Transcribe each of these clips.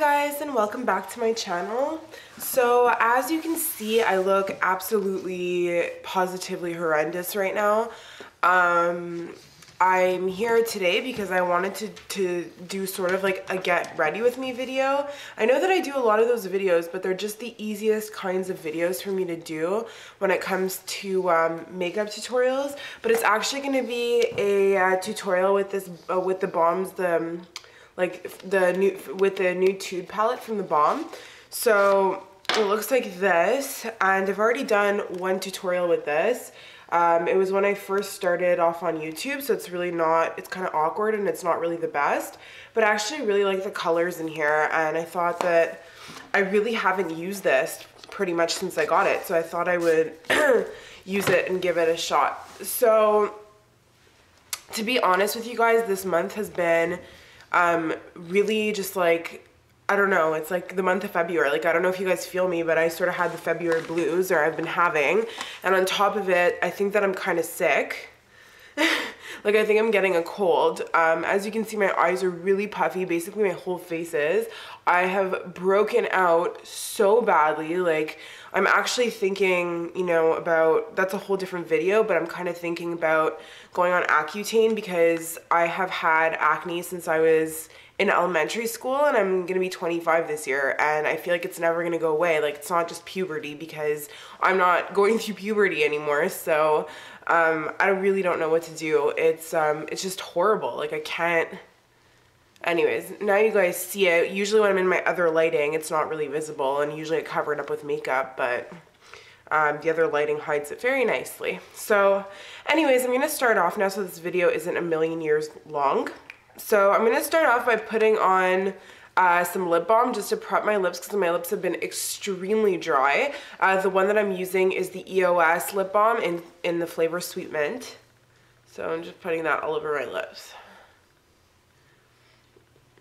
Hi guys, and welcome back to my channel. So as you can see, I look absolutely positively horrendous right now. I'm here today because I wanted to do sort of like a get ready with me video. I know that I do a lot of those videos, but they're just the easiest kinds of videos for me to do when it comes to makeup tutorials. But it's actually going to be a tutorial with this with the Balms, with the Nude Tude palette from the Balm. So it looks like this, and I've already done one tutorial with this. It was when I first started off on YouTube, so it's really not, it's kind of awkward and it's not really the best, but I actually really like the colors in here, and I thought that I really haven't used this pretty much since I got it, so I thought I would use it and give it a shot. So to be honest with you guys, this month has been really just like, I don't know, it's like the month of February. Like, I don't know if you guys feel me, but I sort of had the February blues, or I've been having, and on top of it, I think that I'm kind of sick. Like, I think I'm getting a cold. As you can see, my eyes are really puffy. Basically, my whole face is. I have broken out so badly. Like, I'm actually thinking, you know, about, that's a whole different video, but I'm kind of thinking about going on Accutane because I have had acne since I was in elementary school, and I'm gonna be 25 this year, and I feel like it's never gonna go away. Like, it's not just puberty, because I'm not going through puberty anymore, so I really don't know what to do. It's just horrible. Like, I can't. Anyways, now you guys see it. Usually when I'm in my other lighting, it's not really visible, and usually I cover it up with makeup, but the other lighting hides it very nicely. So anyways, I'm gonna start off now so this video isn't a million years long. So I'm going to start off by putting on some lip balm just to prep my lips because my lips have been extremely dry. The one that I'm using is the EOS lip balm in the flavor Sweet Mint. So I'm just putting that all over my lips.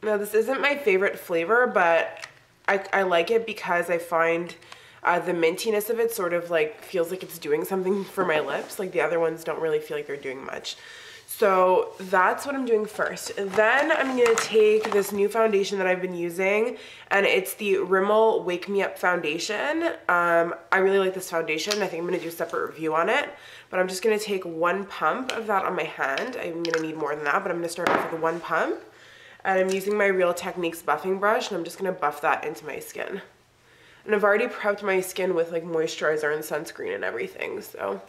Now, this isn't my favorite flavor, but I like it because I find the mintiness of it sort of like feels like it's doing something for my lips. Like, the other ones don't really feel like they're doing much. So that's what I'm doing first. Then I'm going to take this new foundation that I've been using, and it's the Rimmel Wake Me Up foundation. I really like this foundation. I think I'm going to do a separate review on it, but I'm just going to take one pump of that on my hand. I'm going to need more than that, but I'm going to start off with one pump. And I'm using my Real Techniques buffing brush, and I'm just going to buff that into my skin. And I've already prepped my skin with like moisturizer and sunscreen and everything, so.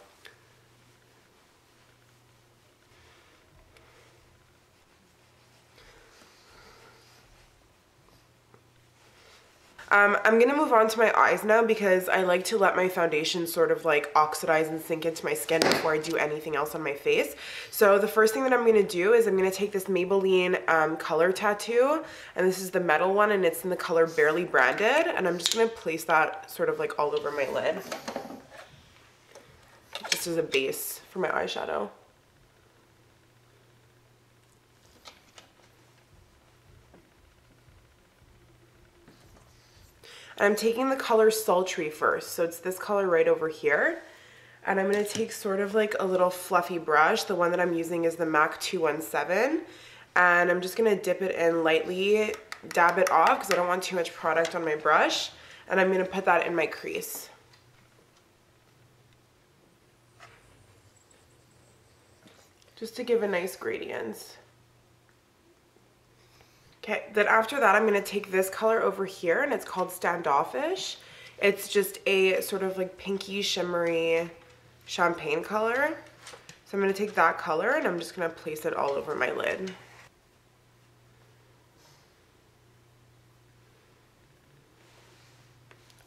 I'm going to move on to my eyes now because I like to let my foundation sort of like oxidize and sink into my skin before I do anything else on my face. So the first thing that I'm going to do is I'm going to take this Maybelline color tattoo, and this is the metal one, and it's in the color Barely Branded, and I'm just going to place that sort of like all over my lid, just as a base for my eyeshadow. I'm taking the color Sultry first, so it's this color right over here. And I'm going to take sort of like a little fluffy brush. The one that I'm using is the MAC 217. And I'm just going to dip it in lightly, dab it off because I don't want too much product on my brush. And I'm going to put that in my crease. Just to give a nice gradient. Okay, then after that, I'm going to take this color over here, and it's called Standoffish. It's just a sort of like pinky, shimmery champagne color. So I'm going to take that color, and I'm just going to place it all over my lid.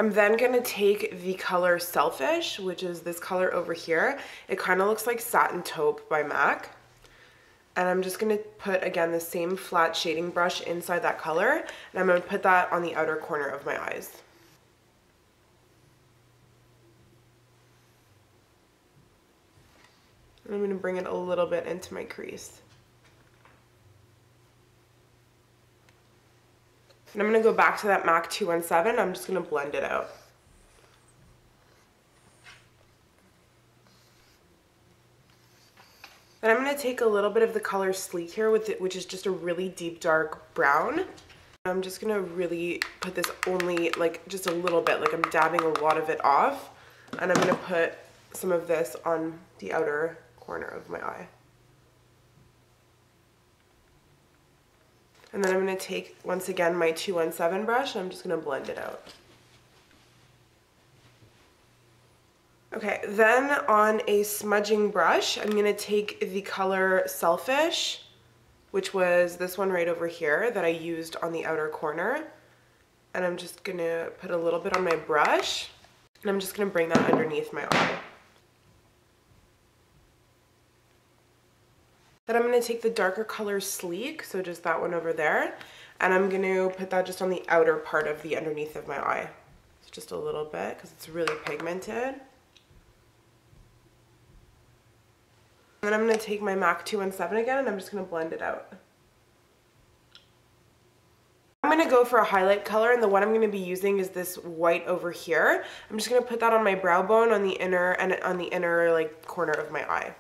I'm then going to take the color Selfish, which is this color over here. It kind of looks like Satin Taupe by MAC. And I'm just going to put, again, the same flat shading brush inside that color. And I'm going to put that on the outer corner of my eyes. And I'm going to bring it a little bit into my crease. And I'm going to go back to that MAC 217. I'm just going to blend it out. Then I'm going to take a little bit of the color Sleek here, which is just a really deep dark brown. I'm just gonna really put this only like just a little bit, like I'm dabbing a lot of it off, and I'm gonna put some of this on the outer corner of my eye. And then I'm gonna take, once again, my 217 brush, and I'm just gonna blend it out. Okay, then on a smudging brush, I'm gonna take the color Selfish, which was this one right over here that I used on the outer corner. And I'm just gonna put a little bit on my brush, and I'm just gonna bring that underneath my eye. Then I'm gonna take the darker color Sleek, so just that one over there, and I'm gonna put that just on the outer part of the underneath of my eye. So just a little bit, because it's really pigmented. And then I'm going to take my MAC 217 again, and I'm just going to blend it out. I'm going to go for a highlight color, and the one I'm going to be using is this white over here. I'm just going to put that on my brow bone on the inner and on the inner like corner of my eye.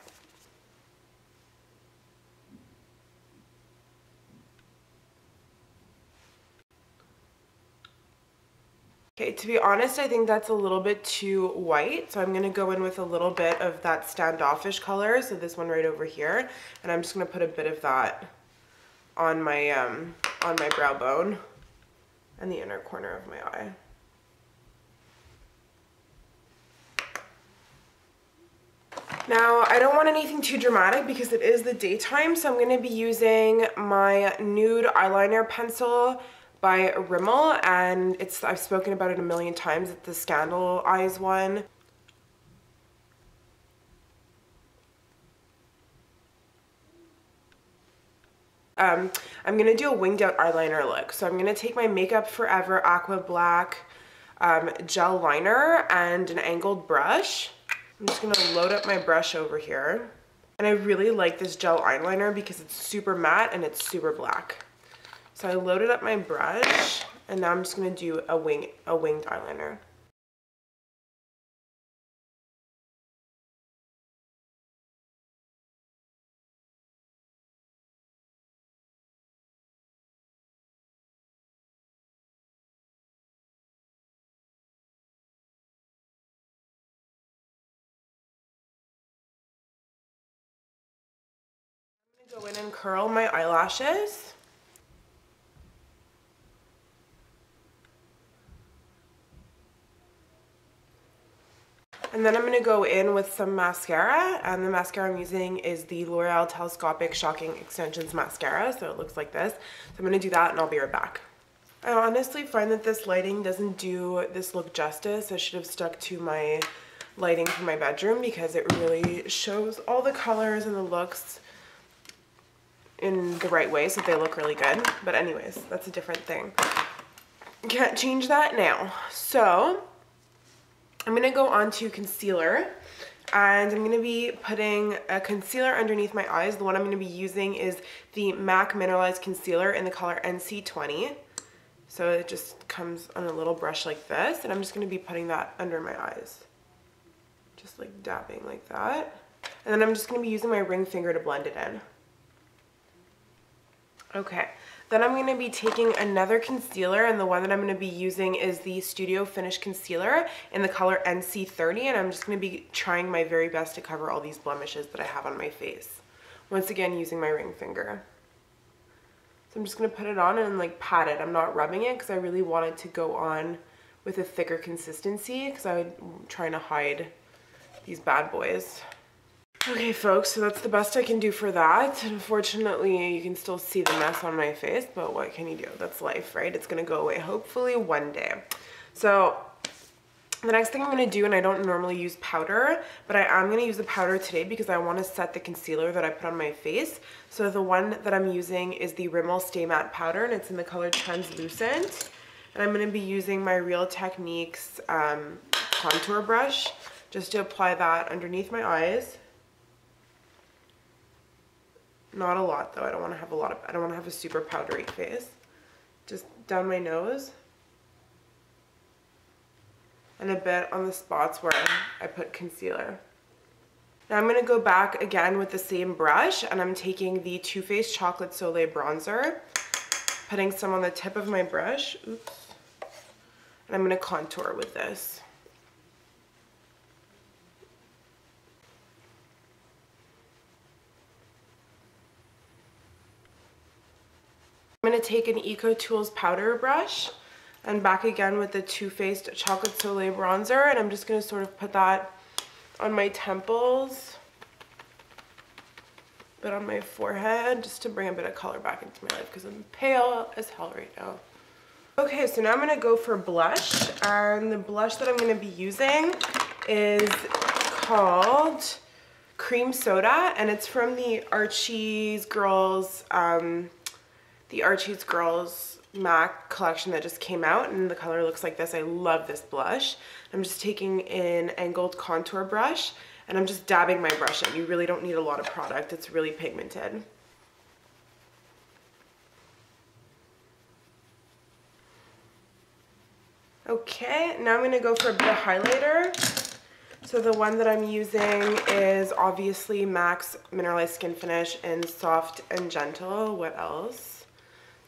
Okay, to be honest, I think that's a little bit too white, so I'm going to go in with a little bit of that standoffish color, so this one right over here, and I'm just going to put a bit of that on my brow bone and the inner corner of my eye. Now, I don't want anything too dramatic because it is the daytime, so I'm going to be using my nude eyeliner pencil by Rimmel, and I've spoken about it a million times. It's the Scandal Eyes one. I'm gonna do a winged out eyeliner look. So I'm gonna take my Makeup Forever Aqua Black gel liner and an angled brush. I'm just gonna load up my brush over here. And I really like this gel eyeliner because it's super matte and it's super black. So I loaded up my brush, and now I'm just going to do a winged eyeliner. I'm going to go in and curl my eyelashes. And then I'm going to go in with some mascara, and the mascara I'm using is the L'Oreal Telescopic Shocking Extensions Mascara, so it looks like this. So I'm going to do that and I'll be right back. I honestly find that this lighting doesn't do this look justice. I should have stuck to my lighting for my bedroom because it really shows all the colors and the looks in the right way so they look really good. But anyways, that's a different thing. Can't change that now. So I'm going to go on to concealer, and I'm going to be putting a concealer underneath my eyes. The one I'm going to be using is the MAC Mineralized Concealer in the color NC20. So it just comes on a little brush like this, and I'm just going to be putting that under my eyes. Just like dabbing like that. And then I'm just going to be using my ring finger to blend it in. Okay. Then I'm going to be taking another concealer, and the one that I'm going to be using is the Studio Finish Concealer in the color NC30, and I'm just going to be trying my very best to cover all these blemishes that I have on my face. Once again, using my ring finger. So I'm just going to put it on and like pat it. I'm not rubbing it because I really want it to go on with a thicker consistency because I'm trying to hide these bad boys. Okay folks, so that's the best I can do for that. Unfortunately, you can still see the mess on my face, but what can you do? That's life, right? It's gonna go away hopefully one day. So the next thing I'm gonna do, and I don't normally use powder, but I am gonna use the powder today because I wanna set the concealer that I put on my face. So the one that I'm using is the Rimmel Stay Matte Powder, and it's in the color Translucent. And I'm gonna be using my Real Techniques contour brush just to apply that underneath my eyes. Not a lot though. I don't want to have I don't want to have a super powdery face. Just down my nose. And a bit on the spots where I put concealer. Now I'm going to go back again with the same brush, and I'm taking the Too Faced Chocolate Soleil bronzer. putting some on the tip of my brush. Oops. And I'm going to contour with this. I'm going to take an Eco Tools powder brush and back again with the Too Faced Chocolate Soleil bronzer, and I'm just going to sort of put that on my temples, a bit on my forehead, just to bring a bit of color back into my life because I'm pale as hell right now. Okay, so now I'm going to go for blush, and the blush that I'm going to be using is called Cream Soda, and it's from the Archie's Girls MAC collection that just came out, and the color looks like this. I love this blush. I'm just taking an angled contour brush and I'm just dabbing my brush in. You really don't need a lot of product. It's really pigmented. Okay, now I'm going to go for a bit of highlighter. So the one that I'm using is obviously MAC's Mineralized Skinfinish in Soft and Gentle. What else?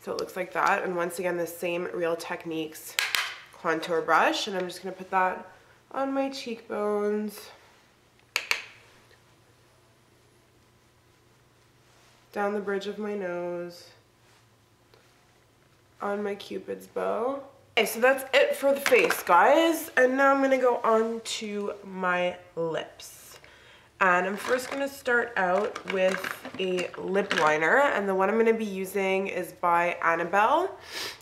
So it looks like that. And once again, the same Real Techniques contour brush. And I'm just going to put that on my cheekbones, down the bridge of my nose, on my Cupid's bow. Okay, so that's it for the face, guys. And now I'm going to go on to my lips. And I'm first going to start out with a lip liner. And the one I'm going to be using is by Anabelle.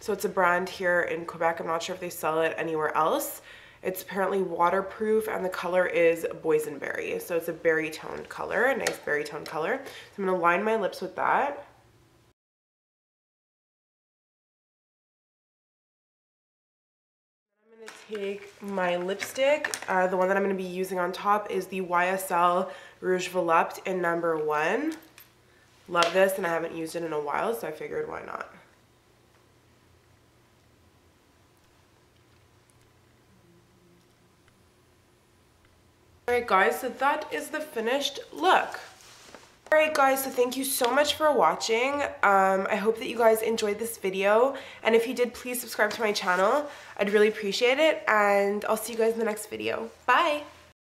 So it's a brand here in Quebec. I'm not sure if they sell it anywhere else. It's apparently waterproof and the color is Boisonberry. So it's a berry toned color, a nice berry toned color. So I'm going to line my lips with that. Take my lipstick. The one that I'm going to be using on top is the YSL Rouge Volupte in number 1. Love this, and I haven't used it in a while, so I figured why not. Alright guys, so that is the finished look. Alright guys, so thank you so much for watching. I hope that you guys enjoyed this video, and if you did, please subscribe to my channel. I'd really appreciate it, and I'll see you guys in the next video. Bye!